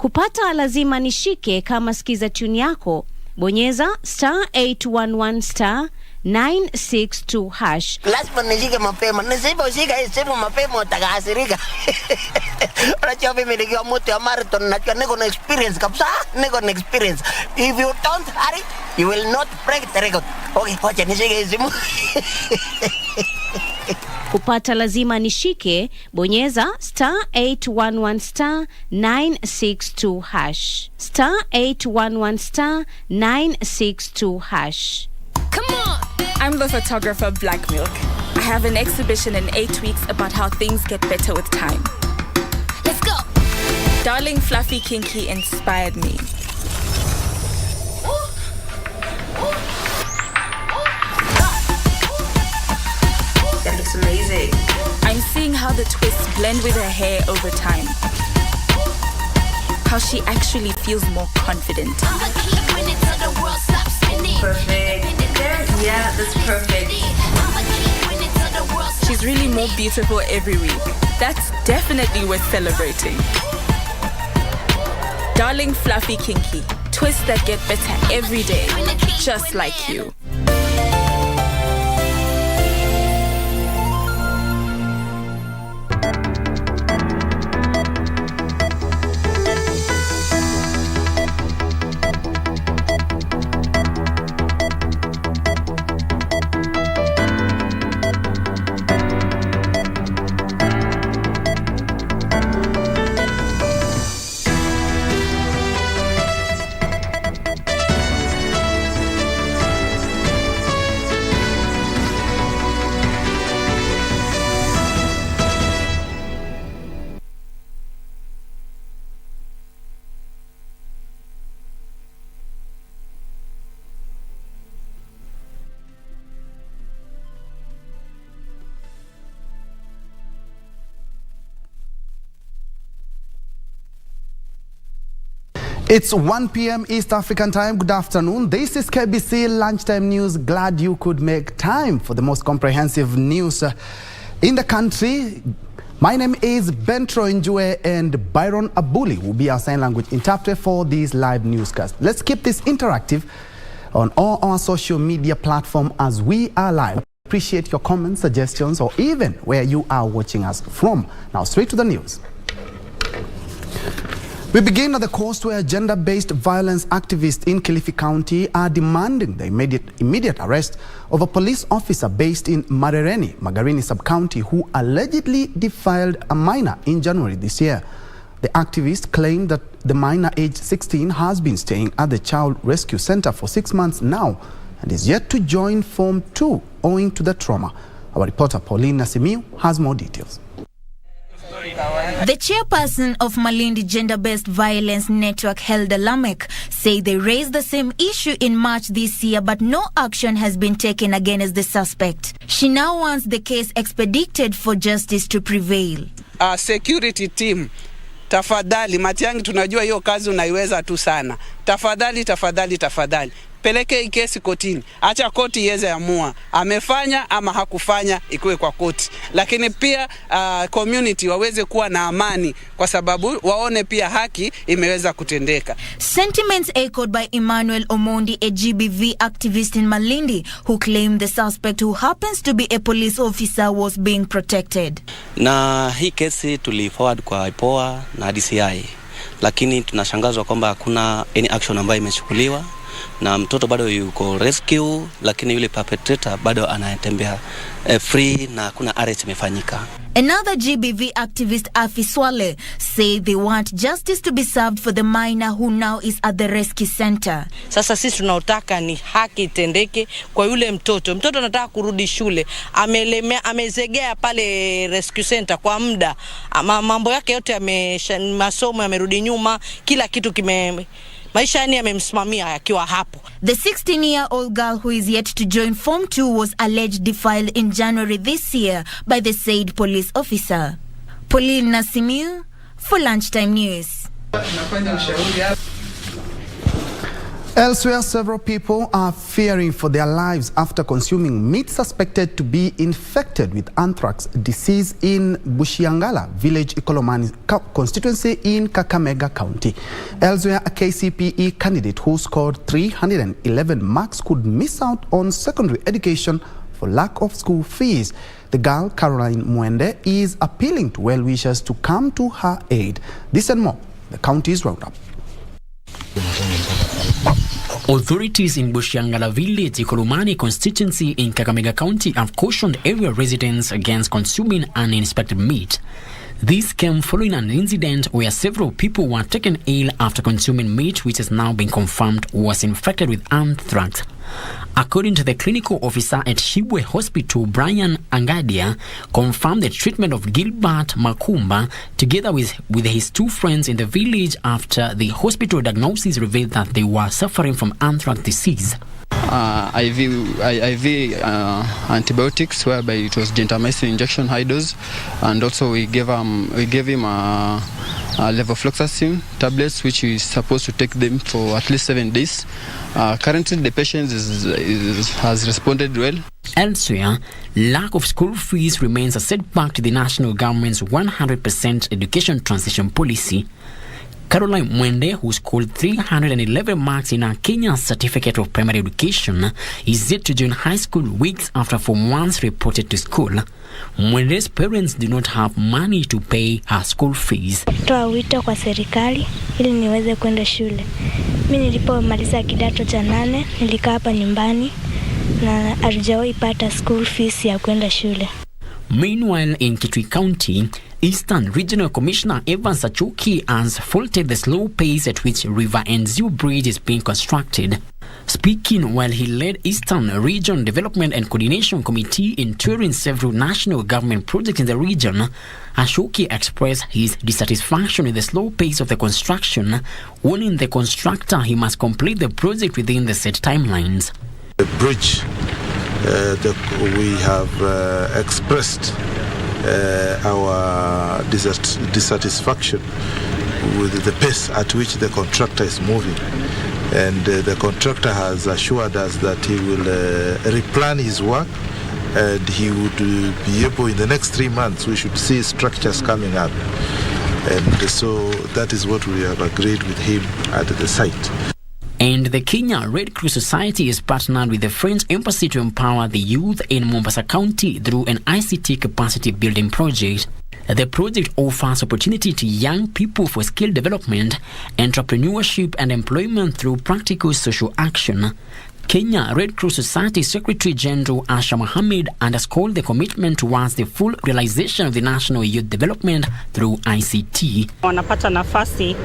Kupata lazima nishike kama sikiza tune yako. Bonyeza *811 962 hash. Lazima nishike mapema. Nisiposhika hii simu mapema utakasirika. Unajua mimi nikiwa mtu ya marathon najua niko na experience kabisa. Niko na experience. If you don't hurry, you will not break the record. Okay, wacha nishike hii simu. Kupata lazima nishike, bonyeza *811 962 hash. *811 962 hash. Come on! I'm the photographer Black Milk. I have an exhibition in 8 weeks about how things get better with time. Let's go! Darling Fluffy Kinky inspired me. That looks amazing. I'm seeing how the twists blend with her hair over time. How she actually feels more confident. Perfect. Yeah, that's perfect. She's really more beautiful every week. That's definitely worth celebrating. Darling Fluffy Kinky. Twists that get better every day. Just like you. It's 1 p.m. East African time. Good afternoon. This is KBC Lunchtime News. Glad you could make time for the most comprehensive news in the country. My name is Bentro Njue, and Byron Abuli will be our sign language interpreter for this live newscast. Let's keep this interactive on all our social media platforms as we are live. Appreciate your comments, suggestions, or even where you are watching us from. Now straight to the news. We begin at the coast where gender-based violence activists in Kilifi County are demanding the immediate arrest of a police officer based in Marereni, Magarini sub-county, who allegedly defiled a minor in January this year. The activists claim that the minor, aged 16, has been staying at the Child Rescue Center for 6 months now and is yet to join Form 2 owing to the trauma. Our reporter Pauline Nasimiu has more details. The chairperson of Malindi Gender-Based Violence Network, Helda Lamek, say they raised the same issue in March this year, but no action has been taken against the suspect. She now wants the case expedited for justice to prevail. Security team, tafadhali, Matiang'i, tunajua hiyo kazi unaiweza tu sana. Tafadhali, tafadhali, tafadhali. Peleke kesi kotini. Acha koti iweze amua amefanya ama hakufanya, ikuwe kwa koti. Lakini pia community waweze kuwa na amani kwa sababu waone pia haki imeweza kutendeka. Sentiments echoed by Emmanuel Omondi, a GBV activist in Malindi, who claimed the suspect, who happens to be a police officer, was being protected. Na hii kesi tuliforward kwa IPOA na DCI, lakini tunashangazwa kwamba hakuna any action ambayo imechukuliwa. Na mtoto bado yuko rescue, lakini yule perpetrator bado anatembea free na kuna arrest imefanyika. Another GBV activist, Afi Swale, say they want justice to be served for the minor who now is at the rescue center. Sasa sisi tunaotaka ni haki itendeke kwa yule mtoto. Mtoto anataka kurudi shule. Amezegea pale rescue center kwa muda. Mambo yake yote masomo yamerudi nyuma, kila kitu maisha yani yamemsimamia akiwa hapo. The 16-year-old girl who is yet to join Form 2 was alleged defiled in January this year by the said police officer. Pauline Nasimiu for Lunchtime News. Elsewhere, several people are fearing for their lives after consuming meat suspected to be infected with anthrax disease in Bushiangala village Ikolomani constituency in Kakamega County. Elsewhere, a KCPE candidate who scored 311 marks could miss out on secondary education for lack of school fees. The girl, Caroline Mwende, is appealing to well-wishers to come to her aid. This and more, the county's roundup. Authorities in Bushiangala village, Ikolomani constituency in Kakamega County have cautioned area residents against consuming uninspected meat. This came following an incident where several people were taken ill after consuming meat which has now been confirmed was infected with anthrax. According to the clinical officer at Shibwe Hospital, Brian Angadia confirmed the treatment of Gilbert Makumba together with his two friends in the village after the hospital diagnosis revealed that they were suffering from anthrax disease. IV antibiotics, whereby it was gentamicin injection high dose, and also we gave him levofloxacin tablets, which is supposed to take them for at least 7 days. Currently, the patient has responded well. Elsewhere, lack of school fees remains a setback to the national government's 100% education transition policy. Caroline Mwende, who scored 311 marks in her Kenya Certificate of Primary Education, is yet to join high school weeks after Form 1s reported to school. Mwende's parents do not have money to pay her school fees. Toa wito kwa serikali ili niweze kwenda shule. Mimi nilipomaliza kidato cha 8 nilikaa hapa nyumbani na hatujawahi pata school fees ya kwenda shule. Meanwhile, in Kitui County, Eastern Regional Commissioner Evans Achuki has faulted the slow pace at which River Enzio Bridge is being constructed. Speaking while he led Eastern Region Development and Coordination Committee in touring several national government projects in the region, Ashoki expressed his dissatisfaction with the slow pace of the construction, warning the constructor he must complete the project within the set timelines. The bridge we have expressed our dissatisfaction with the pace at which the contractor is moving, and the contractor has assured us that he will replan his work, and he would be able, in the next 3 months we should see structures coming up, and so that is what we have agreed with him at the site. And the Kenya Red Cross Society has partnered with the French Embassy to empower the youth in Mombasa County through an ICT capacity building project. The project offers opportunity to young people for skill development, entrepreneurship and employment through practical social action. Kenya Red Cross Society Secretary General Asha Mohammed underscored the commitment towards the full realization of the national youth development through ICT. Wanapata nafasi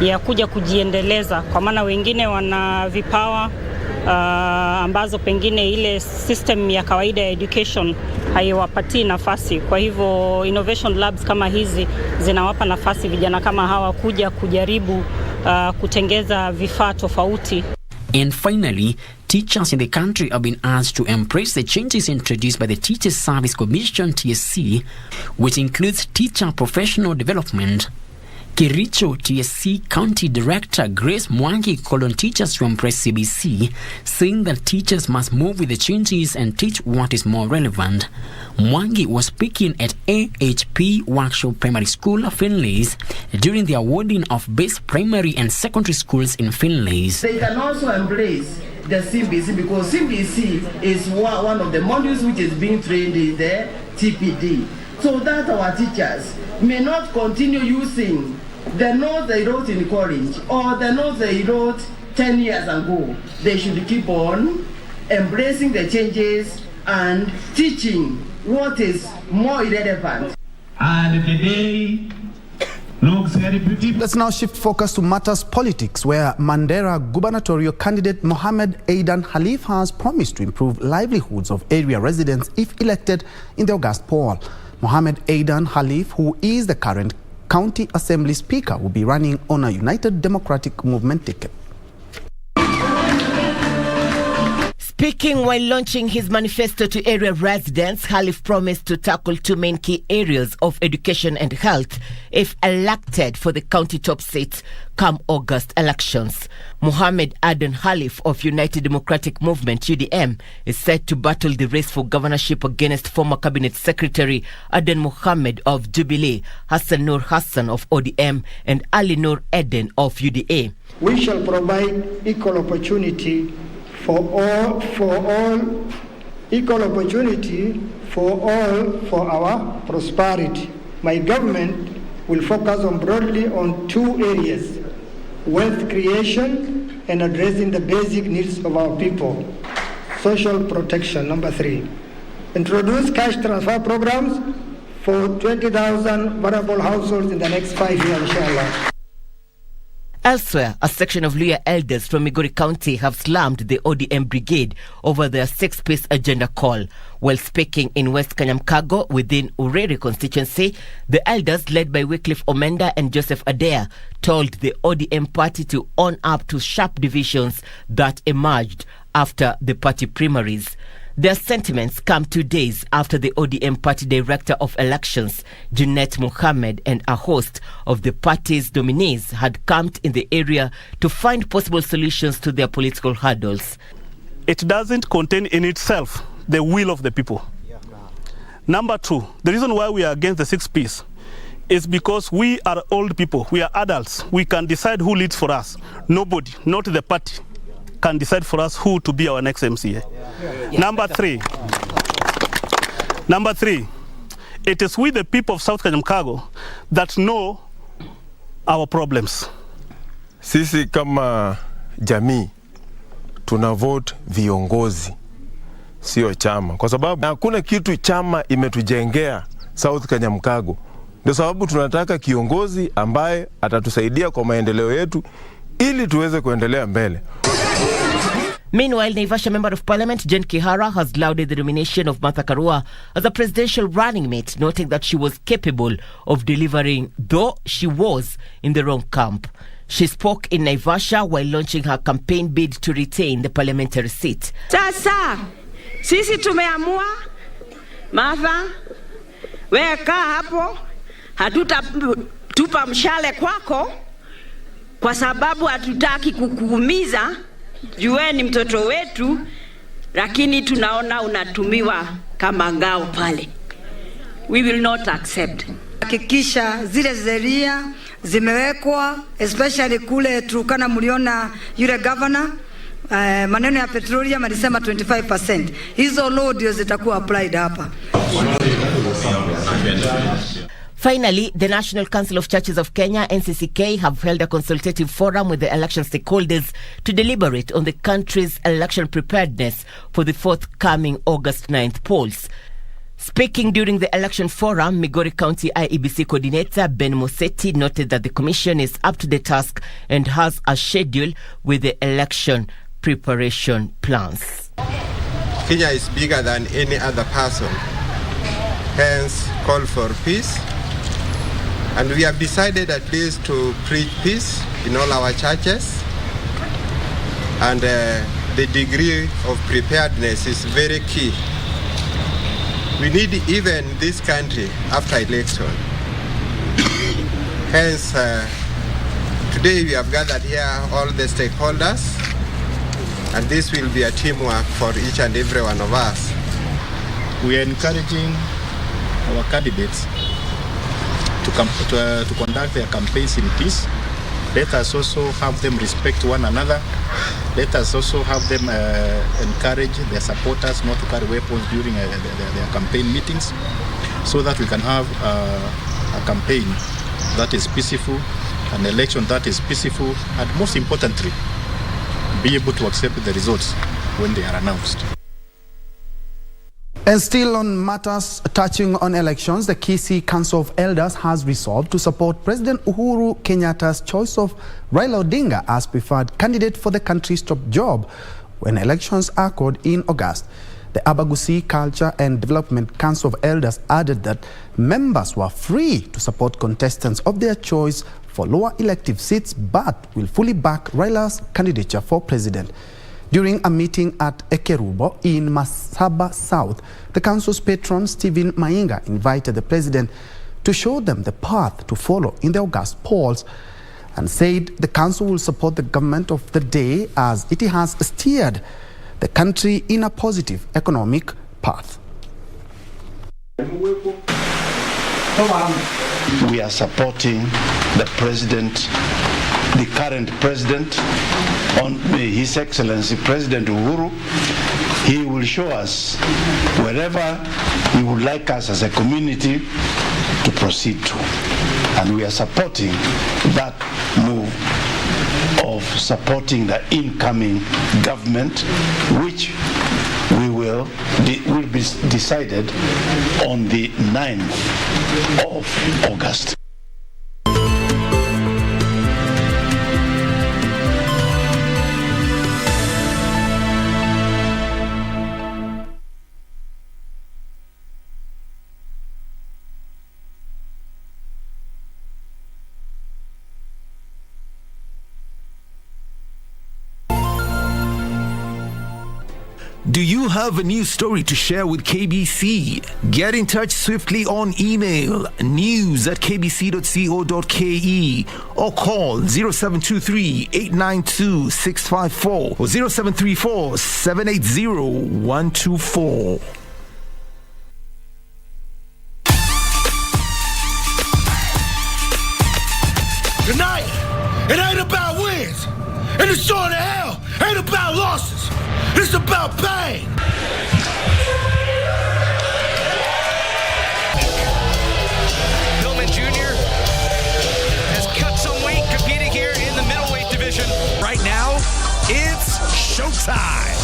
ya kuja kujiendeleza kwa maana wengine wana vipawa ambazo pengine ile system ya kawaida ya education haiwapatii nafasi. Kwa hivyo innovation labs kama hizi zinawapa nafasi vijana kama hawa kuja kujaribu kutengeza vifaa tofauti. And finally, teachers in the country have been asked to embrace the changes introduced by the Teachers Service Commission TSC, which includes teacher professional development. Kericho TSC County Director Grace Mwangi called on teachers to embrace CBC, saying that teachers must move with the changes and teach what is more relevant. Mwangi was speaking at AHP Workshop Primary School, Finlays, during the awarding of best primary and secondary schools in Finlays. They can also embrace the CBC because CBC is one of the modules which is being trained in the TPD, so that our teachers may not continue using the notes they wrote in college or the notes they wrote 10 years ago. They should keep on embracing the changes and teaching what is more relevant. And today looks very beautiful. Let's now shift focus to matters politics, where Mandera gubernatorial candidate Mohammed Aidan Khalif has promised to improve livelihoods of area residents if elected in the August poll. Mohammed Aidan Khalif, who is the current County Assembly Speaker, will be running on a United Democratic Movement ticket. Speaking while launching his manifesto to area residents, Khalif promised to tackle two main key areas of education and health if elected for the county top seats come August elections. Mohammed Aden Khalif of United Democratic Movement (UDM) is set to battle the race for governorship against former Cabinet Secretary Aden Mohammed of Jubilee, Hassan Nur Hassan of ODM, and Ali Nur Eden of UDA. We shall provide equal opportunity for all, equal opportunity for all for our prosperity. My government will focus broadly on two areas: wealth creation and addressing the basic needs of our people. Social protection, number 3. Introduce cash transfer programs for 20,000 vulnerable households in the next 5 years, inshallah. Elsewhere, a section of Luhya elders from Migori County have slammed the ODM brigade over their 6-piece agenda call. While speaking in West Kanyamkago within Ureri constituency, the elders led by Wycliffe Omenda and Joseph Adair told the ODM party to own up to sharp divisions that emerged after the party primaries. Their sentiments come 2 days after the ODM party director of elections, Junet Mohammed, and a host of the party's nominees had camped in the area to find possible solutions to their political hurdles. It doesn't contain in itself the will of the people. Number 2, the reason why we are against the 6-piece is because we are old people, we are adults, we can decide who leads for us. Nobody, not the party, can decide for us who to be our next MCA. Number 3, it is we the people of South Kanyamkago that know our problems. Sisi kama jamii tuna vote viongozi, sio chama, kwa sababu hakuna kitu chama imetujengea South Kanyamkago. Ndio sababu tunataka kiongozi ambaye atatusaidia kwa maendeleo yetu ili tuweze kuendelea mbele. Meanwhile, Naivasha Member of Parliament Jen Kihara has lauded the nomination of Martha Karua as a presidential running mate, noting that she was capable of delivering, though she was in the wrong camp. She spoke in Naivasha while launching her campaign bid to retain the parliamentary seat. Sasa, sisi tumeamua, Martha, weka hapo, hatutatupa mshale kwako, kwa sababu hatutaki kukuumiza. Jue ni mtoto wetu, lakini tunaona unatumiwa kama ngao pale. We will not accept. Hakikisha zile sheria zimewekwa, especially kule Turkana mliona yule governor, maneno ya petroleum alisema 25%. Hizo law ndio zitakuwa applied hapa. Finally, the National Council of Churches of Kenya, NCCK, have held a consultative forum with the election stakeholders to deliberate on the country's election preparedness for the forthcoming August 9th polls. Speaking during the election forum, Migori County IEBC coordinator Ben Moseti noted that the commission is up to the task and has a schedule with the election preparation plans. Kenya is bigger than any other person, hence call for peace. And we have decided at least to preach peace in all our churches. And the degree of preparedness is very key. We need even this country after election. Hence, today we have gathered here all the stakeholders, and this will be a teamwork for each and every one of us. We are encouraging our candidates to conduct their campaigns in peace. Let us also have them respect one another. Let us also have them encourage their supporters not to carry weapons during their campaign meetings, so that we can have a campaign that is peaceful, an election that is peaceful, and most importantly, be able to accept the results when they are announced. And still on matters touching on elections, the KBC Council of Elders has resolved to support President Uhuru Kenyatta's choice of Raila Odinga as preferred candidate for the country's top job when elections are called in August. The Abagusi Culture and Development Council of Elders added that members were free to support contestants of their choice for lower elective seats, but will fully back Raila's candidature for president. During a meeting at Ekerubo in Masaba South, the council's patron Stephen Mainga invited the president to show them the path to follow in the August polls and said the council will support the government of the day as it has steered the country in a positive economic path. We are supporting the president, the current president, on His Excellency President Uhuru. He will show us wherever he would like us as a community to proceed to. And we are supporting that move of supporting the incoming government, which will be decided on the 9th of August. Do you have a news story to share with KBC? Get in touch swiftly on email news@kbc.co.ke or call 0723-892-654 or 0734-780-124. Tonight, it ain't about wins, and the show to hell ain't about losses. It's about pain. Pillman Jr. has cut some weight competing here in the middleweight division. Right now, it's showtime.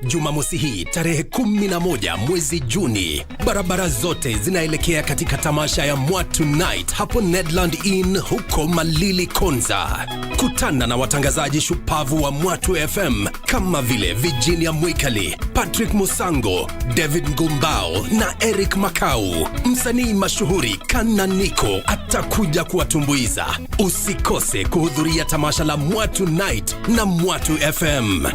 Jumamosi hii tarehe 11 mwezi Juni, barabara zote zinaelekea katika tamasha ya Mwatu Night hapo Nedland Inn huko Malili Konza. Kutana na watangazaji shupavu wa Mwatu FM kama vile Virginia Mwikali, Patrick Musango, David Ngumbao na Eric Makau. Msanii mashuhuri Kana Niko atakuja kuwatumbuiza. Usikose kuhudhuria tamasha la Mwatu Night na Mwatu FM.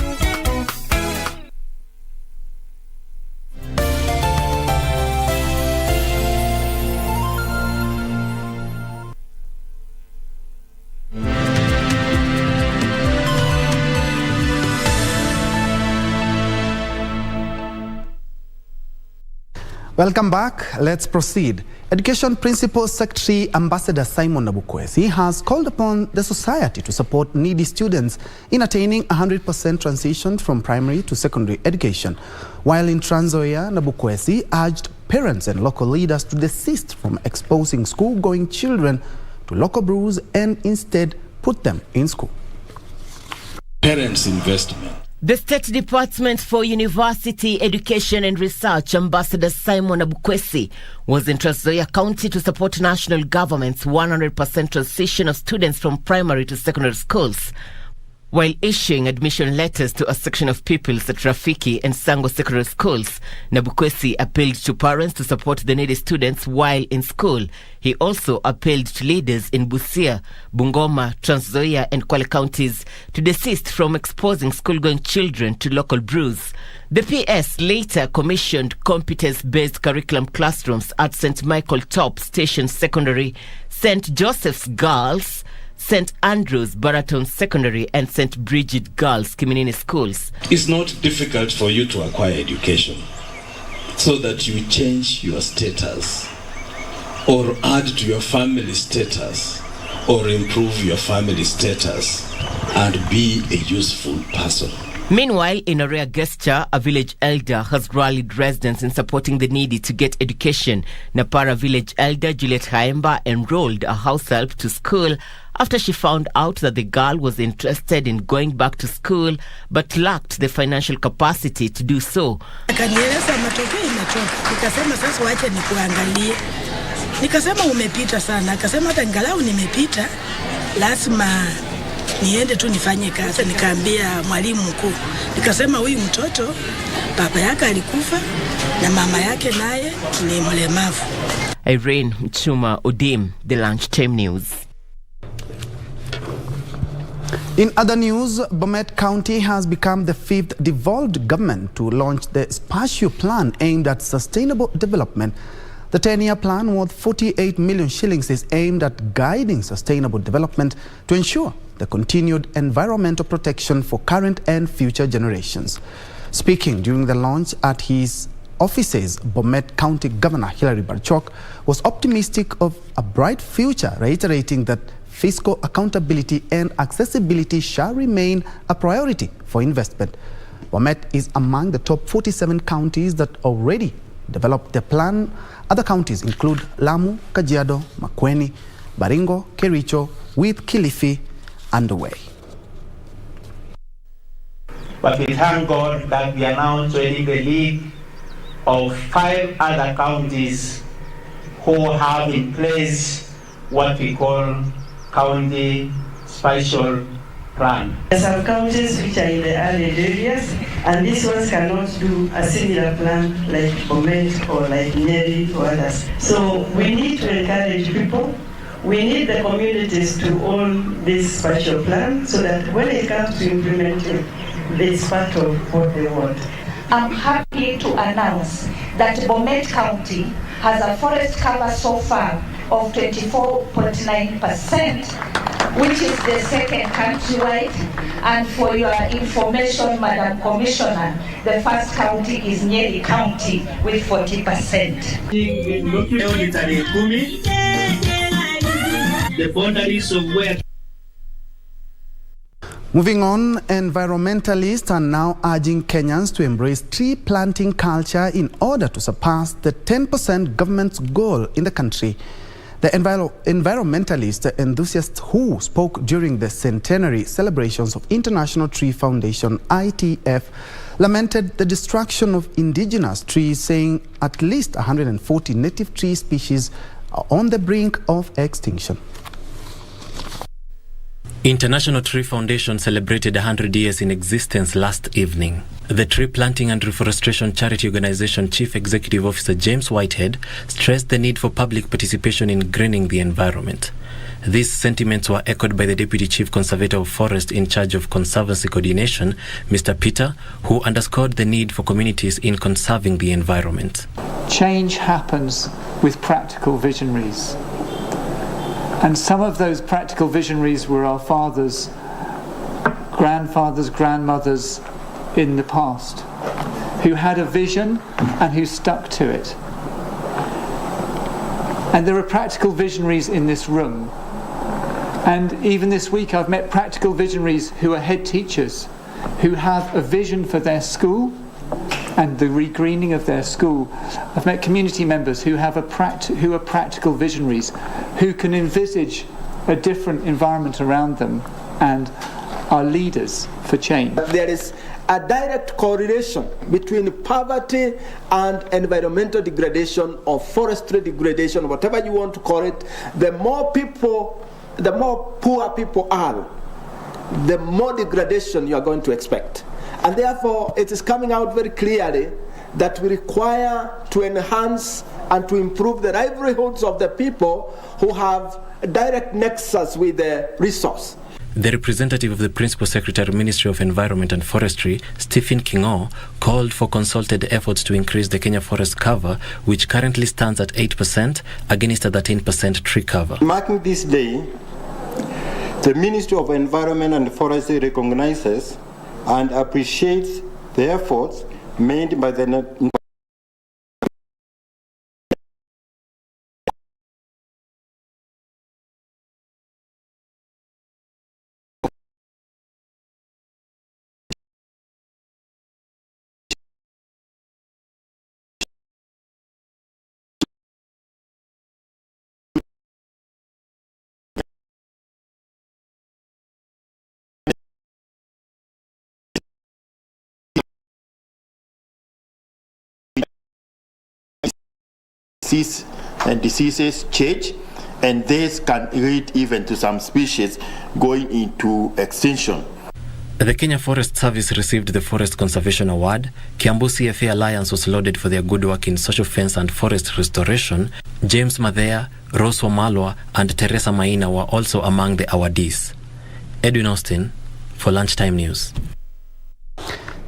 Welcome back. Let's proceed. Education Principal Secretary Ambassador Simon Nabukwesi has called upon the society to support needy students in attaining 100% transition from primary to secondary education. While in Trans Nzoia, Nabukwesi urged parents and local leaders to desist from exposing school-going children to local brews and instead put them in school. Parents' investment. The State Department for University Education and Research, Ambassador Simon Nabukwesi, was in Trans Nzoia County to support national government's 100% transition of students from primary to secondary schools. While issuing admission letters to a section of pupils at Rafiki and Sango secondary schools, Nabukwesi appealed to parents to support the needy students while in school. He also appealed to leaders in Busia, Bungoma, Trans Nzoia and Kwale counties to desist from exposing school-going children to local brews. The PS later commissioned competence-based curriculum classrooms at St. Michael Top Station Secondary, St. Joseph's Girls, St. Andrew's Baraton Secondary and St. Bridget Girls Kiminini schools. It's not difficult for you to acquire education so that you change your status or add to your family status or improve your family status and be a useful person. Meanwhile, in a rare gesture, a village elder has rallied residents in supporting the needy to get education. Napara village elder Juliet Haemba enrolled a house help to school after she found out that the girl was interested in going back to school but lacked the financial capacity to do so. Akanieleza matokeo imetoka. Nikasema sasa wacha nikuangalie. Nikasema umepita sana. Akasema hata angalau nimepita, lazima niende tu nifanye kazi. Nikaambia mwalimu mkuu, nikasema huyu mtoto baba yake alikufa na mama yake naye ni mlemavu. Irene Mchuma Odim, the Lunchtime News. In other news, Bomet County has become the 5th devolved government to launch the Spatial Plan aimed at sustainable development. The 10-year plan worth 48 million shillings is aimed at guiding sustainable development to ensure the continued environmental protection for current and future generations. Speaking during the launch at his offices, Bomet County Governor Hilary Barchok was optimistic of a bright future, reiterating that fiscal accountability and accessibility shall remain a priority for investment. Bomet is among the top 47 counties that already developed the plan. Other counties include Lamu, Kajiado, Makueni, Baringo, Kericho, with Kilifi underway. But we thank God that we are now joining the league of 5 other counties who have in place what we call county spatial plan. There are some counties which are in the early areas, and these ones cannot do a similar plan like Bomet or like Nyeri or others. So we need to encourage people. We need the communities to own this spatial plan so that when it comes to implementing, it's part of what they want. I'm happy to announce that Bomet County has a forest cover so far of 24.9%, which is the second countrywide. And for your information, Madam Commissioner, the first county is Nyeri County with 40%. The boundaries of where. Moving on, environmentalists are now urging Kenyans to embrace tree planting culture in order to surpass the 10% government's goal in the country. The environmentalist enthusiasts who spoke during the centenary celebrations of International Tree Foundation (ITF) lamented the destruction of indigenous trees, saying at least 140 native tree species are on the brink of extinction. International Tree Foundation celebrated 100 years in existence last evening. The Tree Planting and Reforestation Charity Organization Chief Executive Officer James Whitehead stressed the need for public participation in greening the environment. These sentiments were echoed by the Deputy Chief Conservator of Forest in charge of Conservancy Coordination, Mr. Peter, who underscored the need for communities in conserving the environment. Change happens with practical visionaries. And some of those practical visionaries were our fathers, grandfathers, grandmothers in the past, who had a vision and who stuck to it. And there are practical visionaries in this room. And even this week I've met practical visionaries who are head teachers, who have a vision for their school and the regreening of their school. I've met community members who are practical visionaries, who can envisage a different environment around them and are leaders for change. There is a direct correlation between poverty and environmental degradation or forestry degradation, whatever you want to call it. The more poor people are, the more degradation you are going to expect. And therefore, it is coming out very clearly that we require to enhance and to improve the livelihoods of the people who have a direct nexus with the resource. The representative of the Principal Secretary, Ministry of Environment and Forestry, Stephen Kingo, called for consulted efforts to increase the Kenya forest cover, which currently stands at 8% against a 13% tree cover. Marking this day, the Ministry of Environment and Forestry recognizes and appreciates the efforts made by the diseases change, and this can lead even to some species going into extinction. The Kenya Forest Service received the Forest Conservation Award. Kiambu CFA Alliance was lauded for their good work in social fence and forest restoration. James Madhea, Rose Wamalwa, and Teresa Maina were also among the awardees. Edwin Austin for Lunchtime News.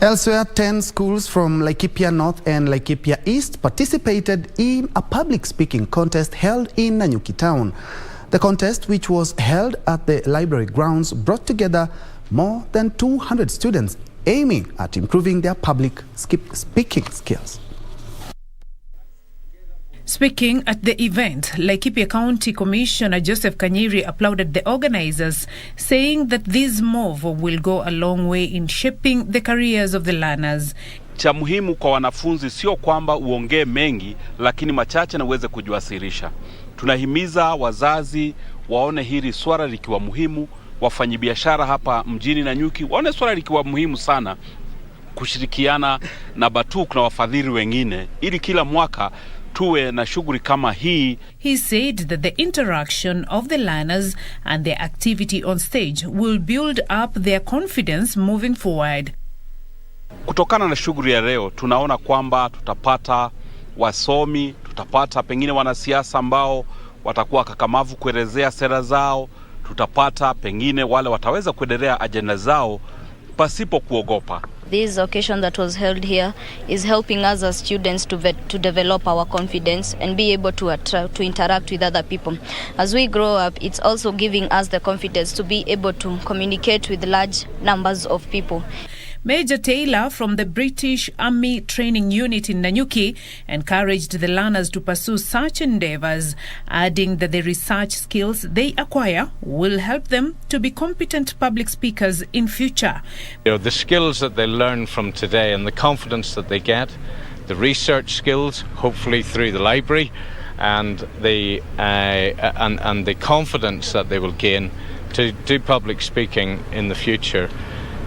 Elsewhere, 10 schools from Laikipia North and Laikipia East participated in a public speaking contest held in Nanyuki town. The contest, which was held at the library grounds, brought together more than 200 students aiming at improving their public speaking skills. Speaking at the event, Laikipia County Commissioner Joseph Kanyiri applauded the organizers, saying that this move will go a long way in shaping the careers of the learners. Cha muhimu kwa wanafunzi sio kwamba uongee mengi, lakini machache na uweze kujiwasilisha. Tunahimiza wazazi waone hili swala likiwa muhimu, wafanyabiashara hapa mjini Nanyuki waone swala likiwa muhimu sana, kushirikiana na Batuk na wafadhili wengine ili kila mwaka tuwe na shughuli kama hii. He said that the interaction of the learners and their activity on stage will build up their confidence moving forward. Kutokana na shughuli ya leo, tunaona kwamba tutapata wasomi, tutapata pengine wanasiasa ambao watakuwa kakamavu kuelezea sera zao, tutapata pengine wale wataweza kuendelea agenda zao pasipo kuogopa. This occasion that was held here is helping us as students to develop our confidence and be able to interact with other people. As we grow up, it's also giving us the confidence to be able to communicate with large numbers of people. Major Taylor from the British Army Training Unit in Nanyuki encouraged the learners to pursue such endeavors, adding that the research skills they acquire will help them to be competent public speakers in future. The skills that they learn from today and the confidence that they get, the research skills, hopefully through the library, and the confidence that they will gain to do public speaking in the future.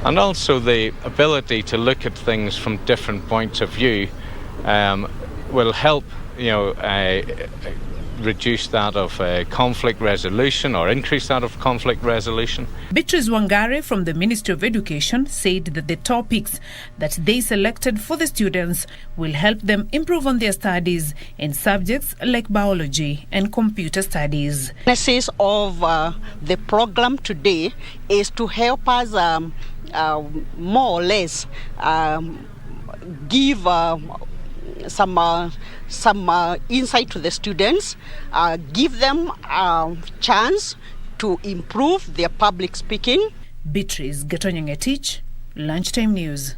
And also the ability to look at things from different points of view will help, reduce that of conflict resolution or increase that of conflict resolution. Beatrice Wangare from the Ministry of Education said that the topics that they selected for the students will help them improve on their studies in subjects like biology and computer studies. The genesis of the program today is to help us more or less give some insight to the students, give them a chance to improve their public speaking. Beatrice Gatonyangetich, Lunchtime News.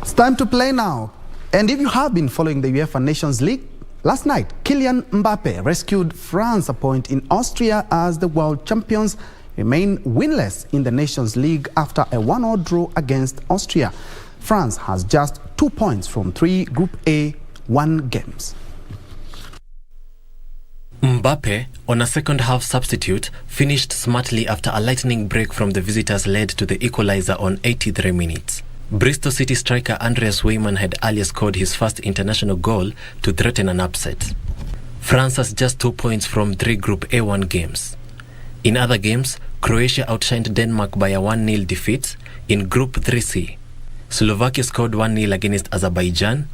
It's time to play now. And if you have been following the UEFA Nations League, last night, Kylian Mbappe rescued France a point in Austria as the world champions remain winless in the Nations League after a 1-1 draw against Austria. France has just 2 points from 3 Group A1 games. Mbappe, on a second-half substitute, finished smartly after a lightning break from the visitors led to the equalizer on 83 minutes. Bristol City striker Andreas Weimann had earlier scored his first international goal to threaten an upset. France has just 2 points from 3 Group A1 games. In other games, Croatia outshined Denmark by a 1-0 defeat in Group 3C. Slovakia scored 1-0 against Azerbaijan,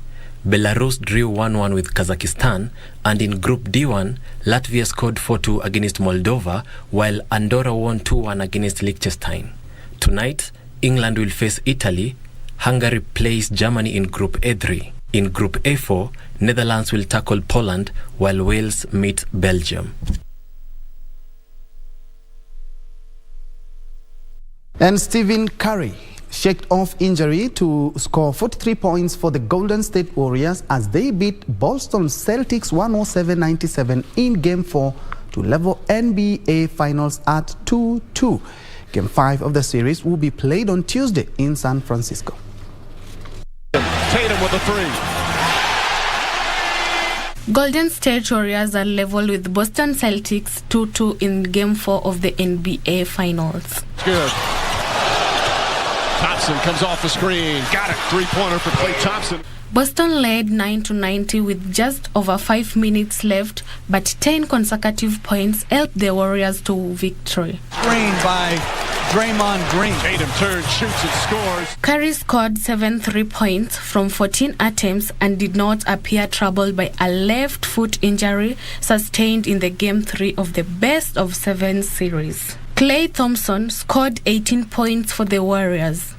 Belarus drew 1-1 with Kazakhstan, and in Group D1, Latvia scored 4-2 against Moldova, while Andorra won 2-1 against Liechtenstein. Tonight, England will face Italy, Hungary plays Germany in Group A3. In Group A4, Netherlands will tackle Poland, while Wales meet Belgium. And Stephen Curry shaked off injury to score 43 points for the Golden State Warriors as they beat Boston Celtics 107-97 in Game 4 to level NBA Finals at 2-2. Game 5 of the series will be played on Tuesday in San Francisco. Tatum with a three. Golden State Warriors are level with Boston Celtics 2-2 in Game 4 of the NBA Finals. Good. Thompson comes off the screen. Got it. Three-pointer for Klay Thompson. Boston led 9-90 with just over 5 minutes left, but 10 consecutive points helped the Warriors to victory. Screen by Draymond Green. Tatum turns, shoots, and scores. Curry scored 7 3-points from 14 attempts and did not appear troubled by a left foot injury sustained in the Game 3 of the best-of-7 series. Klay Thompson scored 18 points for the Warriors,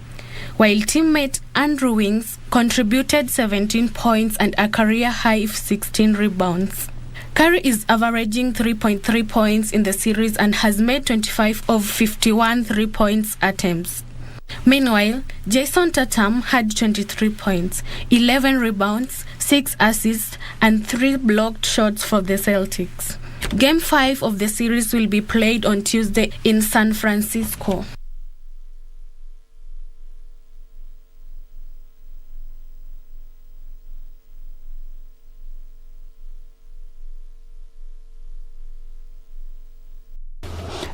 while teammate Andrew Wiggins contributed 17 points and a career-high 16 rebounds. Curry is averaging 3.3 points in the series and has made 25 of 51 3-point attempts. Meanwhile, Jason Tatum had 23 points, 11 rebounds, 6 assists, and 3 blocked shots for the Celtics. Game 5 of the series will be played on Tuesday in San Francisco.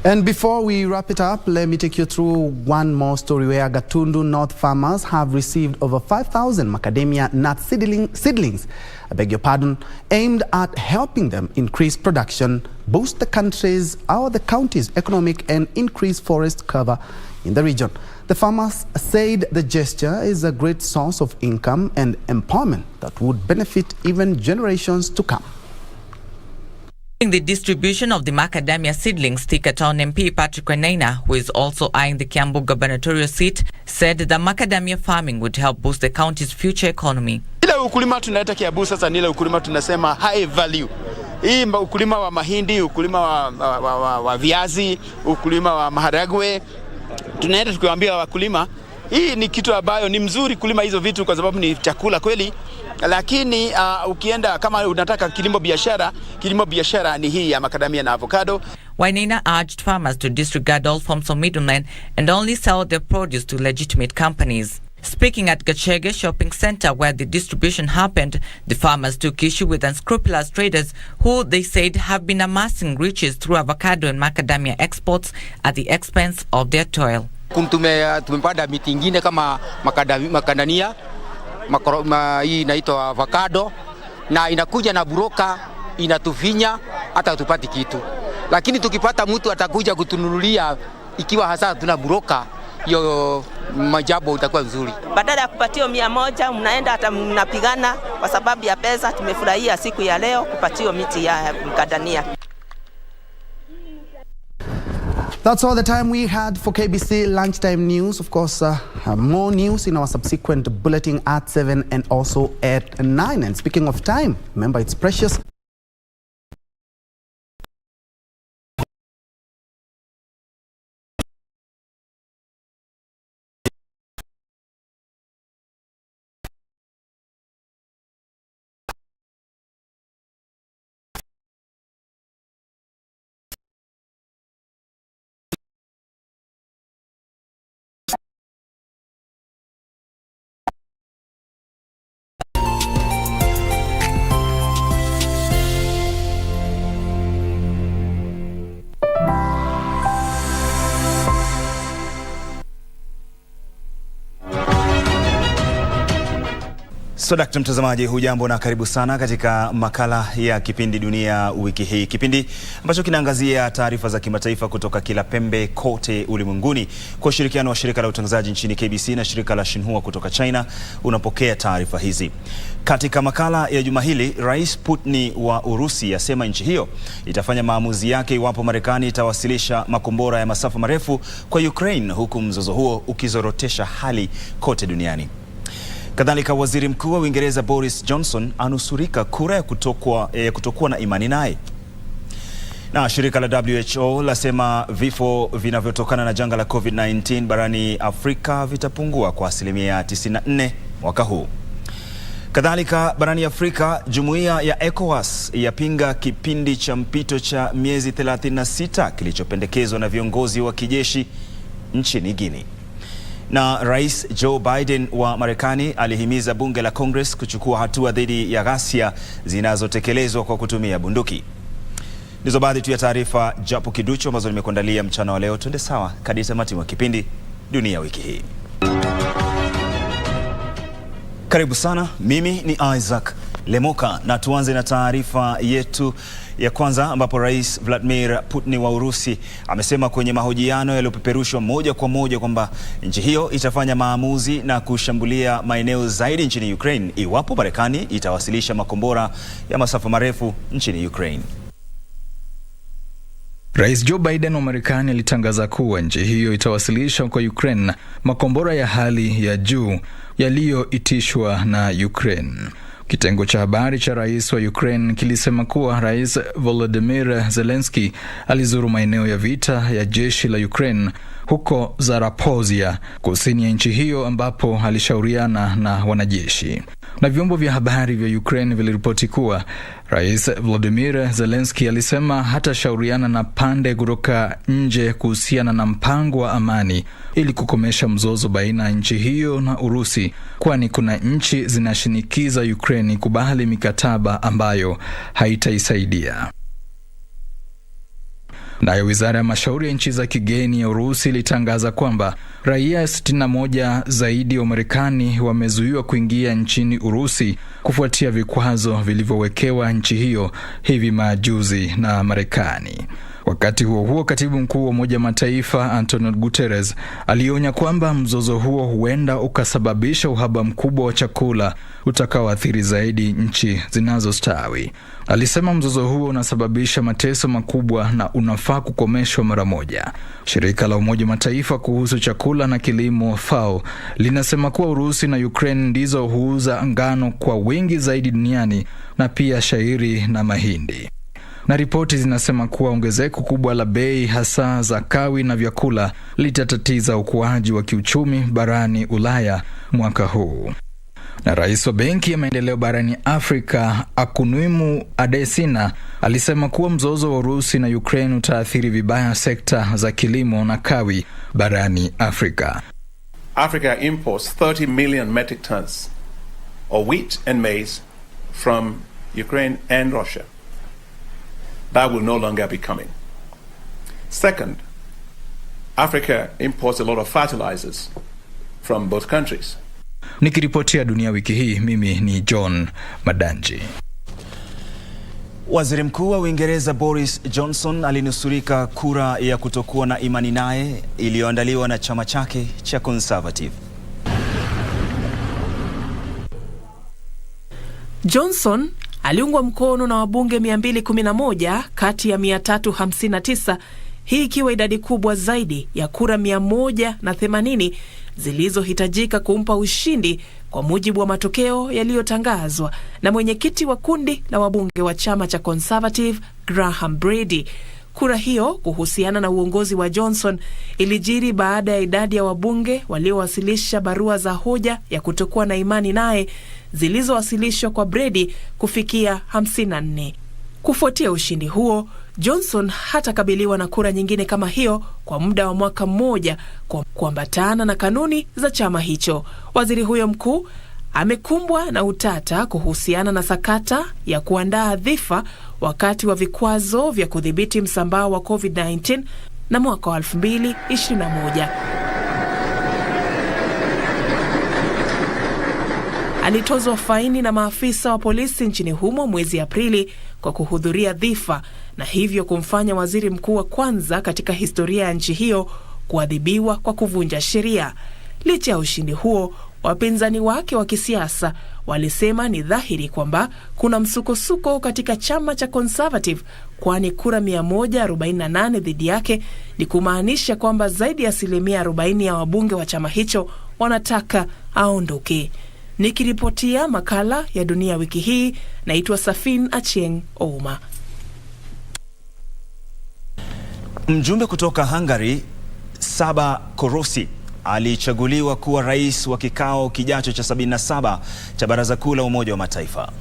And before we wrap it up, let me take you through one more story where Gatundu North farmers have received over 5,000 macadamia nut seedlings, aimed at helping them increase production, boost the county's economic and increase forest cover in the region. The farmers said the gesture is a great source of income and empowerment that would benefit even generations to come. In the distribution of the macadamia seedlings, Thika-Town MP Patrick Wainaina, who is also eyeing the Kiambu gubernatorial seat, said that macadamia farming would help boost the county's future economy. Ile ukulima tunaleta Kiambu sasa ni ile ukulima tunasema high value. Hii ukulima wa mahindi, ukulima wa viazi, ukulima wa maharagwe. Tunaenda tukiwaambia wakulima, hii ni kitu ambayo ni mzuri kulima hizo vitu kwa sababu ni chakula kweli. Lakini ukienda kama unataka kilimo biashara ni hii ya macadamia na avocado. Wainaina urged farmers to disregard all forms of middlemen and only sell their produce to legitimate companies. Speaking at Gachege Shopping Center where the distribution happened, the farmers took issue with unscrupulous traders who they said have been amassing riches through avocado and macadamia exports at the expense of their toil. Tumepanda miti ingine kama macadamia, hii inaitwa avocado, na inakuja na buroka, inatufinya hata tupati kitu. Lakini tukipata mtu atakuja kutununulia ikiwa hasa tuna buroka, hiyo majabo itakuwa nzuri. Badala ya kupatio 100 mnaenda hata mnapigana kwa sababu ya pesa. Tumefurahia siku ya leo kupatio miti ya macadamia. That's all the time we had for KBC Lunchtime News. Of course, more news in our subsequent bulletin at 7 and also at 9. And speaking of time, remember it's precious. So Dr. mtazamaji, hujambo na karibu sana katika makala ya kipindi Dunia Wiki Hii. Kipindi ambacho kinaangazia taarifa za kimataifa kutoka kila pembe kote ulimwenguni. Kwa ushirikiano wa shirika la utangazaji nchini KBC na shirika la Xinhua kutoka China, unapokea taarifa hizi. Katika makala ya juma hili, Rais Putin wa Urusi asema nchi hiyo itafanya maamuzi yake iwapo Marekani itawasilisha makombora ya masafa marefu kwa Ukraine, huku mzozo huo ukizorotesha hali kote duniani. Kadhalika, waziri mkuu wa Uingereza Boris Johnson anusurika kura ya kutokuwa na imani naye. Na shirika la WHO lasema vifo vinavyotokana na janga la COVID-19 barani Afrika vitapungua kwa 94% mwaka huu. Kadhalika, barani Afrika, jumuiya ya ECOWAS yapinga kipindi cha mpito cha miezi 36 kilichopendekezwa na viongozi wa kijeshi nchini Guinea. Na Rais Joe Biden wa Marekani alihimiza bunge la Congress kuchukua hatua dhidi ya ghasia zinazotekelezwa kwa kutumia bunduki. Ndizo baadhi tu ya taarifa japo kiduchu ambazo nimekuandalia mchana wa leo. Twende sawa hadi tamati wa kipindi Dunia Wiki Hii. Karibu sana, mimi ni Isaac Lemoka na tuanze na taarifa yetu ya kwanza ambapo Rais Vladimir Putin wa Urusi amesema kwenye mahojiano yaliyopeperushwa moja kwa moja kwamba nchi hiyo itafanya maamuzi na kushambulia maeneo zaidi nchini Ukraine iwapo Marekani itawasilisha makombora ya masafa marefu nchini Ukraine. Rais Joe Biden wa Marekani alitangaza kuwa nchi hiyo itawasilisha kwa Ukraine makombora ya hali ya juu yaliyoitishwa na Ukraine. Kitengo cha habari cha rais wa Ukraine kilisema kuwa Rais Volodymyr Zelensky alizuru maeneo ya vita ya jeshi la Ukraine huko Zaporozhye, kusini ya nchi hiyo, ambapo alishauriana na wanajeshi. Na vyombo vya habari vya Ukraine viliripoti kuwa Rais Volodymyr Zelensky alisema hatashauriana na pande kutoka nje kuhusiana na mpango wa amani ili kukomesha mzozo baina ya nchi hiyo na Urusi, kwani kuna nchi zinashinikiza Ukraine kubali mikataba ambayo haitaisaidia. Nayo wizara ya mashauri ya nchi za kigeni ya Urusi ilitangaza kwamba raia 61 zaidi wa Marekani wamezuiwa kuingia nchini Urusi kufuatia vikwazo vilivyowekewa nchi hiyo hivi majuzi na Marekani. Wakati huo huo, katibu mkuu wa Umoja wa Mataifa Antonio Guterres alionya kwamba mzozo huo huenda ukasababisha uhaba mkubwa wa chakula utakaoathiri zaidi nchi zinazostawi. Alisema mzozo huo unasababisha mateso makubwa na unafaa kukomeshwa mara moja. Shirika la Umoja wa Mataifa kuhusu chakula na kilimo FAO linasema kuwa Urusi na Ukraine ndizo huuza ngano kwa wingi zaidi duniani na pia shairi na mahindi. Na ripoti zinasema kuwa ongezeko kubwa la bei hasa za kawi na vyakula litatatiza ukuaji wa kiuchumi barani Ulaya mwaka huu. Na rais wa Benki ya Maendeleo barani Afrika Akunuimu Adesina alisema kuwa mzozo wa Urusi na Ukraine utaathiri vibaya sekta za kilimo na kawi barani Afrika. Africa imports 30 million metric tons of wheat and maize from Ukraine and Russia. That will no longer be coming. Second, Africa imports a lot of fertilizers from both countries. Nikiripotia Dunia Wiki Hii, mimi ni John Madanji. Waziri Mkuu wa Uingereza Boris Johnson alinusurika kura ya kutokuwa na imani naye iliyoandaliwa na chama chake cha Conservative. Johnson aliungwa mkono na wabunge 211 kati ya 359, hii ikiwa idadi kubwa zaidi ya kura 180 zilizohitajika kumpa ushindi kwa mujibu wa matokeo yaliyotangazwa na mwenyekiti wa kundi la wabunge wa chama cha Conservative Graham Brady. Kura hiyo kuhusiana na uongozi wa Johnson ilijiri baada ya idadi ya wabunge waliowasilisha barua za hoja ya kutokuwa na imani naye zilizowasilishwa kwa Brady kufikia 54. Kufuatia ushindi huo, Johnson hatakabiliwa na kura nyingine kama hiyo kwa muda wa mwaka mmoja kwa kuambatana na kanuni za chama hicho. Waziri huyo mkuu amekumbwa na utata kuhusiana na sakata ya kuandaa dhifa wakati wa vikwazo vya kudhibiti msambao wa COVID-19 na mwaka wa 2021. Alitozwa faini na maafisa wa polisi nchini humo mwezi Aprili kwa kuhudhuria dhifa na hivyo kumfanya waziri mkuu wa kwanza katika historia ya nchi hiyo kuadhibiwa kwa kuvunja sheria. Licha ya ushindi huo, wapinzani wake wa kisiasa walisema ni dhahiri kwamba kuna msukosuko katika chama cha Conservative, kwani kura 148 dhidi yake ni kumaanisha kwamba zaidi ya 40% ya wabunge wa chama hicho wanataka aondoke. Nikiripotia makala ya Dunia Wiki Hii, naitwa Safin Achieng Ouma. Mjumbe kutoka Hungary Saba Korosi alichaguliwa kuwa rais wa kikao kijacho cha 77 cha Baraza Kuu la Umoja wa Mataifa.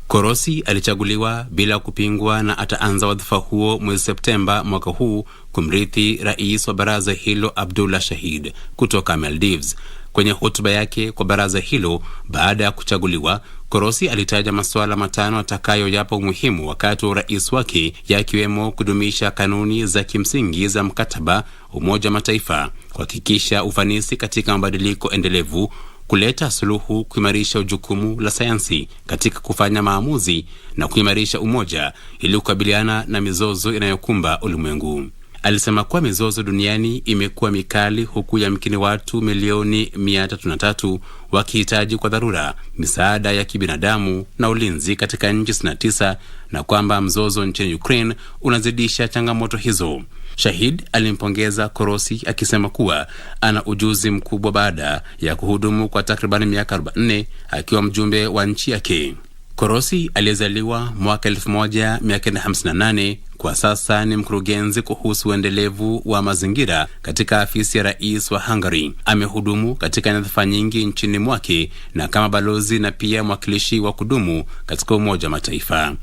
Korosi alichaguliwa bila kupingwa na ataanza wadhifa huo mwezi Septemba mwaka huu kumrithi rais wa baraza hilo Abdullah Shahid kutoka Maldives. Kwenye hotuba yake kwa baraza hilo baada ya kuchaguliwa, Korosi alitaja masuala 5 atakayoyapa umuhimu wakati wa urais wake, yakiwemo kudumisha kanuni za kimsingi za mkataba Umoja wa Mataifa, kuhakikisha ufanisi katika mabadiliko endelevu, kuleta suluhu, kuimarisha jukumu la sayansi katika kufanya maamuzi na kuimarisha umoja ili kukabiliana na mizozo inayokumba ulimwengu. Alisema kuwa mizozo duniani imekuwa mikali, huku yamkini watu milioni 303 wakihitaji kwa dharura misaada ya kibinadamu na ulinzi katika nchi 69, na kwamba mzozo nchini Ukraine unazidisha changamoto hizo. Shahid alimpongeza Korosi akisema kuwa ana ujuzi mkubwa baada ya kuhudumu kwa takriban miaka 44 akiwa mjumbe wa nchi yake. Korosi aliyezaliwa mwaka 1958 kwa sasa ni mkurugenzi kuhusu uendelevu wa mazingira katika afisi ya rais wa Hungary. Amehudumu katika nyadhifa nyingi nchini mwake na kama balozi na pia mwakilishi wa kudumu katika Umoja wa Mataifa.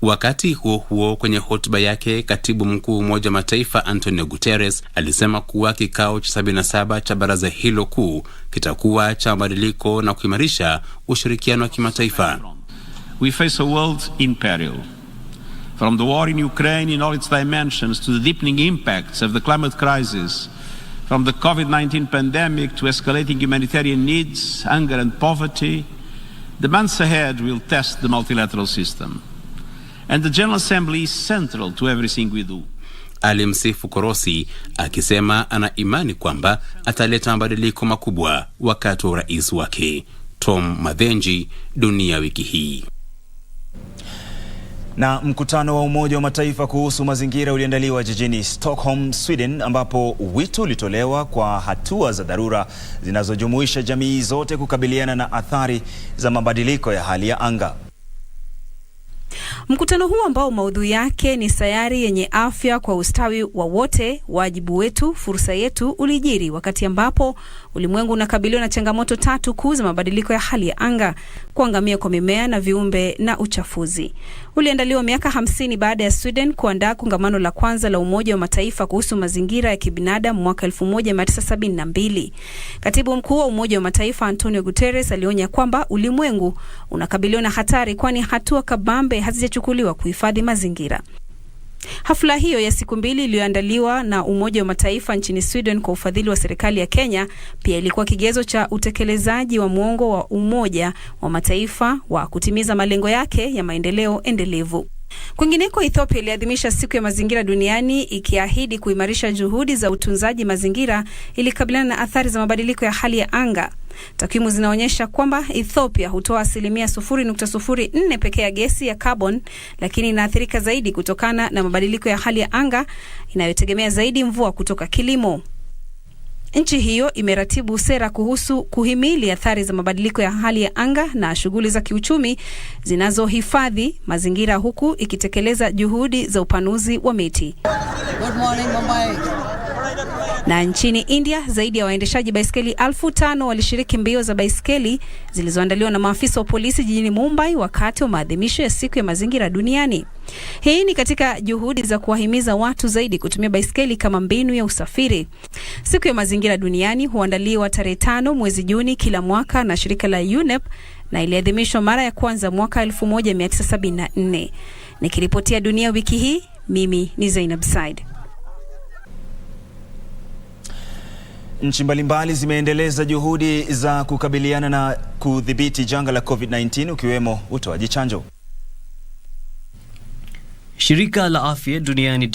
Wakati huo huo, kwenye hotuba yake, katibu mkuu Umoja wa Mataifa Antonio Guterres alisema kuwa kikao cha 77 cha baraza hilo kuu kitakuwa cha mabadiliko na kuimarisha ushirikiano wa kimataifa. We face a world in peril. From the war in Ukraine in all its dimensions to the deepening impacts of the climate crisis, from the COVID-19 pandemic to escalating humanitarian needs, hunger and poverty, the months ahead will test the multilateral system. And the General Assembly is central to everything we do. Alimsifu Korosi akisema ana imani kwamba ataleta mabadiliko makubwa wakati wa urais wake. Tom Madhenji, Dunia Wiki Hii. Na mkutano wa Umoja wa Mataifa kuhusu mazingira uliandaliwa jijini Stockholm, Sweden, ambapo wito ulitolewa kwa hatua za dharura zinazojumuisha jamii zote kukabiliana na athari za mabadiliko ya hali ya anga. Mkutano huu ambao maudhui yake ni sayari yenye afya kwa ustawi wa wote, wajibu wetu, fursa yetu, ulijiri wakati ambapo ulimwengu unakabiliwa na changamoto 3 kuu za mabadiliko ya hali ya anga: kuangamia kwa mimea na viumbe na uchafuzi. Uliandaliwa miaka 50 baada ya Sweden kuandaa kongamano la kwanza la Umoja wa Mataifa kuhusu mazingira ya kibinadamu mwaka 1972. Katibu mkuu wa Umoja wa Mataifa Antonio Guterres alionya kwamba ulimwengu unakabiliwa na hatari, kwani hatua kabambe hazijachukuliwa kuhifadhi mazingira. Hafla hiyo ya siku 2 iliyoandaliwa na Umoja wa Mataifa nchini Sweden kwa ufadhili wa serikali ya Kenya pia ilikuwa kigezo cha utekelezaji wa muongo wa Umoja wa Mataifa wa kutimiza malengo yake ya maendeleo endelevu. Kwingineko, Ethiopia iliadhimisha siku ya mazingira duniani ikiahidi kuimarisha juhudi za utunzaji mazingira ili kukabiliana na athari za mabadiliko ya hali ya anga. Takwimu zinaonyesha kwamba Ethiopia hutoa 0.04% pekee ya gesi ya carbon, lakini inaathirika zaidi kutokana na mabadiliko ya hali ya anga inayotegemea zaidi mvua kutoka kilimo. Nchi hiyo imeratibu sera kuhusu kuhimili athari za mabadiliko ya hali ya anga na shughuli za kiuchumi zinazohifadhi mazingira, huku ikitekeleza juhudi za upanuzi wa miti. Good morning, Mumbai. Na nchini India, zaidi ya waendeshaji baiskeli 5,000 walishiriki mbio za baiskeli zilizoandaliwa na maafisa wa polisi jijini Mumbai wakati wa maadhimisho ya siku ya mazingira duniani. Hii ni katika juhudi za kuwahimiza watu zaidi kutumia baiskeli kama mbinu ya usafiri. Siku ya mazingira duniani huandaliwa tarehe 5 mwezi Juni kila mwaka na shirika la UNEP na iliadhimishwa mara ya kwanza mwaka 1974. Nikiripotia Dunia Wiki Hii, mimi ni Zainab Said. Nchi mbalimbali zimeendeleza juhudi za kukabiliana na kudhibiti janga la COVID-19 ukiwemo utoaji chanjo. Shirika la Afya Duniani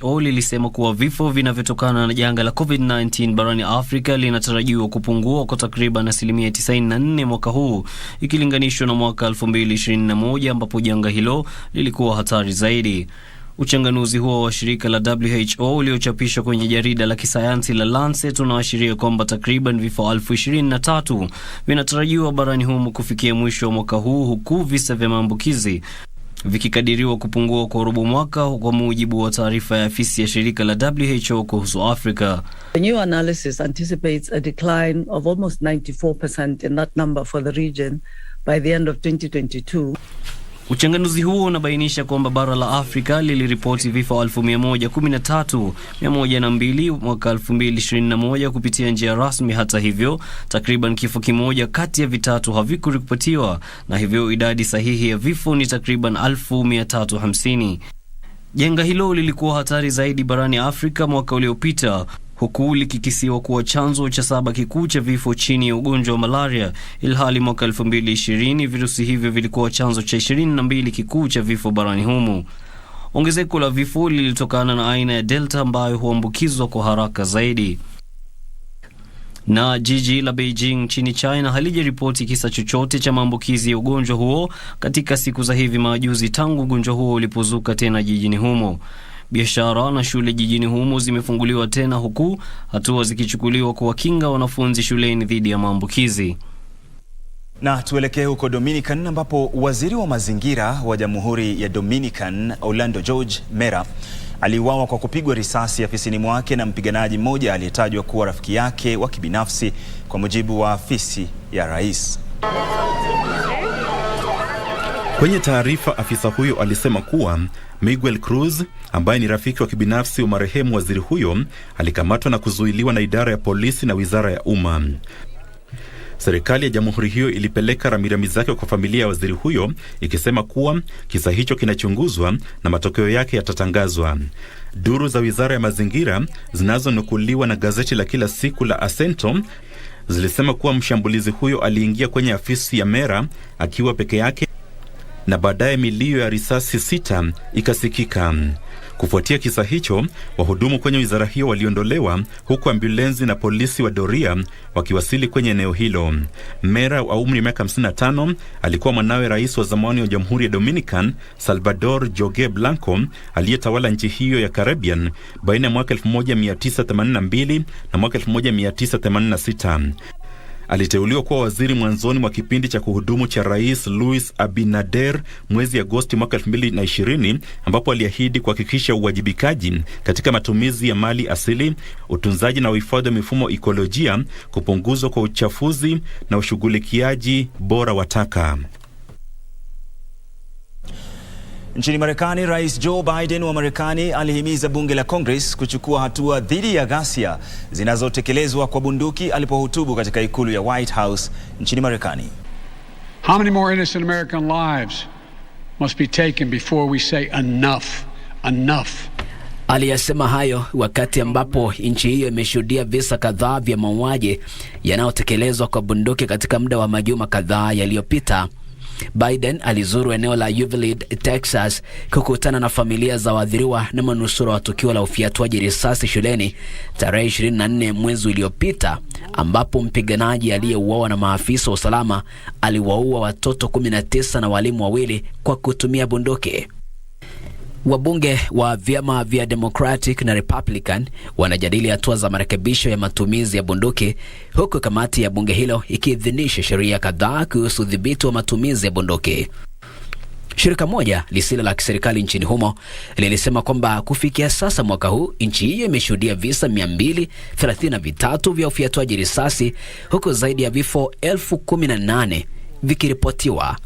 WHO lilisema kuwa vifo vinavyotokana na janga la COVID-19 barani Afrika linatarajiwa kupungua kwa takriban 94% mwaka huu ikilinganishwa na mwaka 2021 ambapo janga hilo lilikuwa hatari zaidi. Uchanganuzi huo wa shirika la WHO uliochapishwa kwenye jarida la kisayansi la Lancet unaashiria kwamba takriban vifo 23,000 vinatarajiwa barani humo kufikia mwisho wa mwaka huu, huku visa vya maambukizi vikikadiriwa kupungua kwa robo mwaka, kwa mujibu wa taarifa ya afisi ya shirika la WHO kuhusu Afrika. The new analysis anticipates a decline of almost 94% in that number for the region by the end of 2022. Uchanganuzi huo unabainisha kwamba bara la Afrika liliripoti vifo 113,102 mwaka 2021 kupitia njia rasmi. Hata hivyo, takriban kifo kimoja kati ya vitatu havikuripotiwa, na hivyo idadi sahihi ya vifo ni takriban 1,350. Janga hilo lilikuwa hatari zaidi barani Afrika mwaka uliopita, huku likikisiwa kuwa chanzo cha 7 kikuu cha vifo chini ya ugonjwa wa malaria, ilhali mwaka 2020 virusi hivyo vilikuwa chanzo cha 22 kikuu cha vifo barani humo. Ongezeko la vifo lilitokana na aina ya Delta ambayo huambukizwa kwa haraka zaidi. Na jiji la Beijing nchini China halijaripoti kisa chochote cha maambukizi ya ugonjwa huo katika siku za hivi majuzi tangu ugonjwa huo ulipozuka tena jijini humo. Biashara na shule jijini humo zimefunguliwa tena, huku hatua zikichukuliwa kuwakinga wanafunzi shuleni dhidi ya maambukizi. Na tuelekee huko Dominican ambapo waziri wa mazingira wa Jamhuri ya Dominican Orlando George Mera aliuawa kwa kupigwa risasi afisini mwake na mpiganaji mmoja aliyetajwa kuwa rafiki yake wa kibinafsi, kwa mujibu wa afisi ya rais. Kwenye taarifa, afisa huyo alisema kuwa Miguel Cruz, ambaye ni rafiki wa kibinafsi wa marehemu waziri huyo, alikamatwa na kuzuiliwa na idara ya polisi na wizara ya umma. Serikali ya jamhuri hiyo ilipeleka rambirambi zake kwa familia ya waziri huyo, ikisema kuwa kisa hicho kinachunguzwa na matokeo yake yatatangazwa. Duru za wizara ya mazingira zinazonukuliwa na gazeti la kila siku la Acento zilisema kuwa mshambulizi huyo aliingia kwenye afisi ya Mera akiwa peke yake, na baadaye milio ya risasi 6 ikasikika. Kufuatia kisa hicho, wahudumu kwenye wizara hiyo waliondolewa, huku ambulensi na polisi wa doria wakiwasili kwenye eneo hilo. Mera wa umri miaka 55 alikuwa mwanawe rais wa zamani wa Jamhuri ya Dominican Salvador Jorge Blanco, aliyetawala nchi hiyo ya Caribbean baina ya mwaka 1982 na mwaka 1986. Aliteuliwa kuwa waziri mwanzoni mwa kipindi cha kuhudumu cha Rais Luis Abinader mwezi Agosti mwaka 2020, ambapo aliahidi kuhakikisha uwajibikaji katika matumizi ya mali asili, utunzaji na uhifadhi wa mifumo ekolojia, kupunguzwa kwa uchafuzi na ushughulikiaji bora wa taka. Nchini Marekani, Rais Joe Biden wa Marekani alihimiza bunge la Congress kuchukua hatua dhidi ya ghasia zinazotekelezwa kwa bunduki alipohutubu katika ikulu ya White House nchini Marekani. How many more innocent American lives must be taken before we say enough? Enough. Aliyasema hayo wakati ambapo nchi hiyo imeshuhudia visa kadhaa vya mauaji yanayotekelezwa kwa bunduki katika muda wa majuma kadhaa yaliyopita. Biden alizuru eneo la Uvalde, Texas, kukutana na familia za waathiriwa na manusura wa tukio la ufiatuaji risasi shuleni tarehe 24 mwezi uliopita, ambapo mpiganaji aliyeuawa na maafisa wa usalama aliwaua watoto 19 na walimu 2 kwa kutumia bunduki. Wabunge wa vyama vya Democratic na Republican wanajadili hatua za marekebisho ya matumizi ya bunduki, huku kamati ya bunge hilo ikiidhinisha sheria kadhaa kuhusu udhibiti wa matumizi ya bunduki. Shirika moja lisilo la kiserikali nchini humo lilisema kwamba kufikia sasa mwaka huu nchi hiyo imeshuhudia visa 233 vya ufiatuaji risasi, huku zaidi ya vifo 18,000 vikiripotiwa.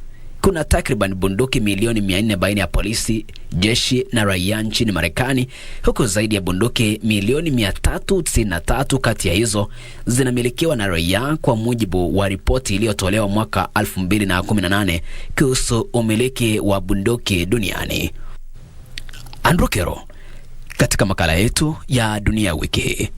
Kuna takriban bunduki milioni 400 baina ya polisi, jeshi na raia nchini Marekani, huku zaidi ya bunduki milioni 393 kati ya hizo zinamilikiwa na raia, kwa mujibu wa ripoti iliyotolewa mwaka 2018 kuhusu umiliki wa bunduki duniani. Andrew Kero katika makala yetu ya Dunia Wiki Hii.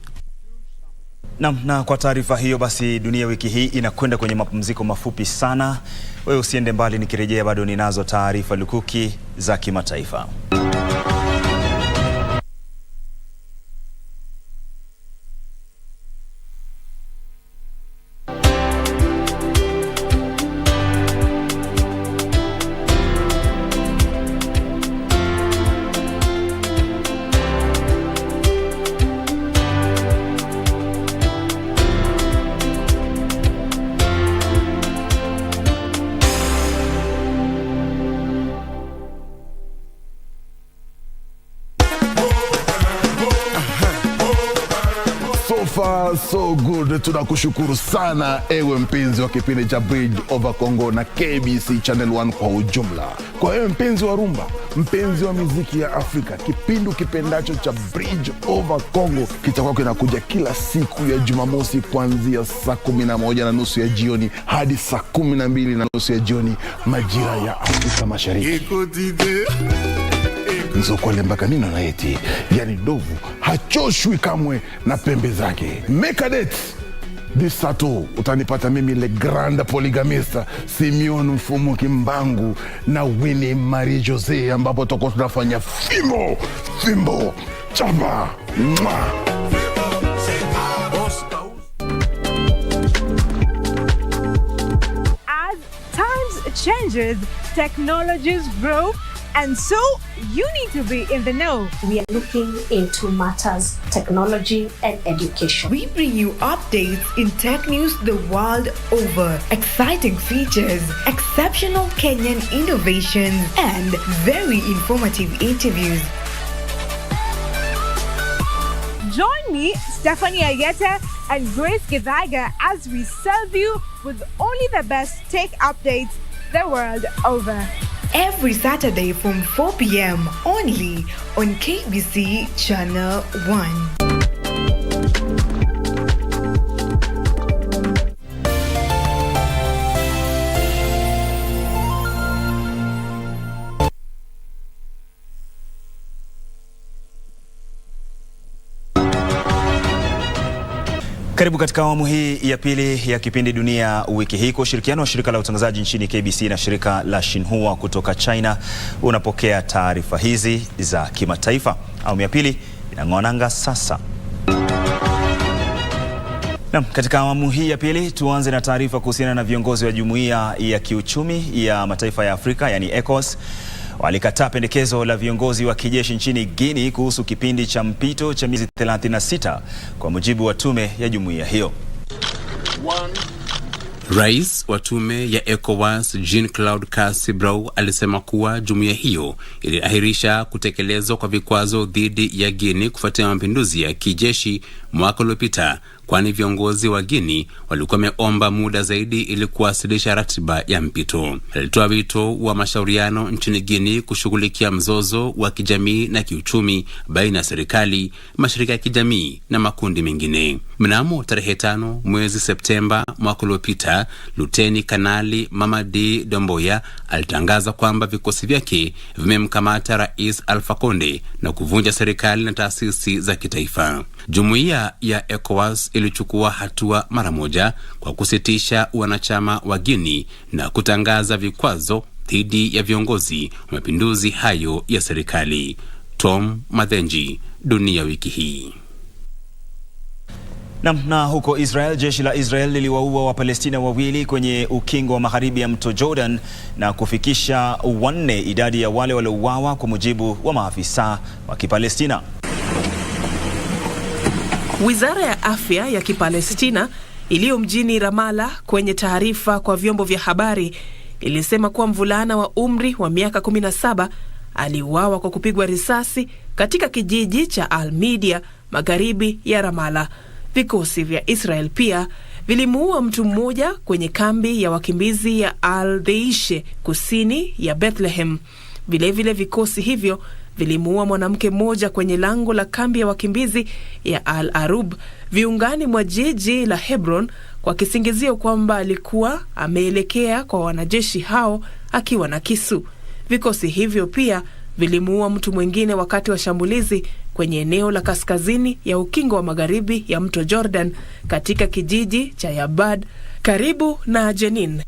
Na kwa taarifa hiyo basi Dunia Wiki Hii inakwenda kwenye mapumziko mafupi sana. Wewe usiende mbali, nikirejea bado ninazo taarifa lukuki za kimataifa. So good, tunakushukuru sana ewe mpenzi wa kipindi cha Bridge Over Congo na KBC Channel 1 kwa ujumla. Kwa ewe mpenzi wa rumba, mpenzi wa muziki ya Afrika, kipindi kipendacho cha Bridge Over Congo kitakuwa kinakuja kila siku ya Jumamosi kuanzia saa 11:30 ya jioni hadi saa 12:30 ya jioni majira ya Afrika Mashariki. Nzokole mpaka nino na eti, yani dovu hachoshwi kamwe na pembe zake. Make a date this Saturday, utanipata mimi le grand polygamista Simeon Mfumo Kimbangu na Winnie Marie Jose, ambapo toko tunafanya fimbo chapa mwa. As times changes, technologies grow, and so you need to be in the know. We are looking into matters, technology and education. We bring you updates in tech news the world over, exciting features, exceptional Kenyan innovations, and very informative interviews. Join me, Stephanie Ayeta and Grace Githaiga, as we serve you with only the best tech updates the world over. Every Saturday from 4 p.m. only on KBC Channel 1. Karibu katika awamu hii ya pili ya kipindi Dunia Wiki Hii. Kwa ushirikiano wa shirika la utangazaji nchini KBC na shirika la Xinhua kutoka China, unapokea taarifa hizi za kimataifa. Awamu ya pili inang'oananga sasa. Katika awamu hii ya pili tuanze na taarifa kuhusiana na viongozi wa Jumuiya ya Kiuchumi ya Mataifa ya Afrika, yani ECOWAS, walikataa pendekezo la viongozi wa kijeshi nchini Guinea kuhusu kipindi cha mpito cha miezi 36 kwa mujibu wa tume ya jumuiya hiyo. Rais wa tume ya ECOWAS Jean-Claude Cassibrau alisema kuwa jumuiya hiyo iliahirisha kutekelezwa kwa vikwazo dhidi ya Guinea kufuatia mapinduzi ya kijeshi mwaka uliopita, kwani viongozi wa Guinea walikuwa wameomba muda zaidi ili kuwasilisha ratiba ya mpito. Alitoa wito wa mashauriano nchini Guinea kushughulikia mzozo wa kijamii na kiuchumi baina ya serikali, mashirika ya kijamii na makundi mengine. Mnamo tarehe 5 mwezi Septemba mwaka uliopita, Luteni Kanali Mamadi Doumbouya alitangaza kwamba vikosi vyake vimemkamata Rais Alpha Conde na kuvunja serikali na taasisi za kitaifa. Jumuiya ya ECOWAS ilichukua hatua mara moja kwa kusitisha wanachama wa Guinea na kutangaza vikwazo dhidi ya viongozi wa mapinduzi hayo ya serikali. Tom Mathenji, Dunia Wiki Hii. Na huko Israel, jeshi la Israel liliwaua Wapalestina wawili kwenye ukingo wa magharibi ya mto Jordan na kufikisha 4 idadi ya wale waliouawa kwa mujibu wa maafisa wa Kipalestina. Wizara ya Afya ya Kipalestina iliyo mjini Ramallah kwenye taarifa kwa vyombo vya habari ilisema kuwa mvulana wa umri wa miaka 17 aliuawa kwa kupigwa risasi katika kijiji cha Al-Media magharibi ya Ramallah. Vikosi vya Israel pia vilimuua mtu mmoja kwenye kambi ya wakimbizi ya Al-Deishe kusini ya Bethlehem. Vilevile vikosi hivyo vilimuua mwanamke mmoja kwenye lango la kambi ya wakimbizi ya Al-Arub viungani mwa jiji la Hebron kwa kisingizio kwamba alikuwa ameelekea kwa wanajeshi hao akiwa na kisu. Vikosi hivyo pia vilimuua mtu mwingine wakati wa shambulizi kwenye eneo la kaskazini ya ukingo wa magharibi ya mto Jordan katika kijiji cha Yabad karibu na Jenin.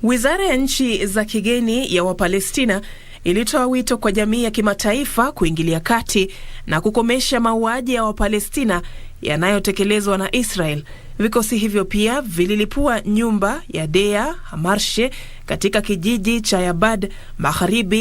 Wizara ya nchi za kigeni ya Wapalestina ilitoa wito kwa jamii ya kimataifa kuingilia kati na kukomesha mauaji ya Wapalestina yanayotekelezwa na Israel. Vikosi hivyo pia vililipua nyumba ya Dea Hamarshe katika kijiji cha Yabad magharibi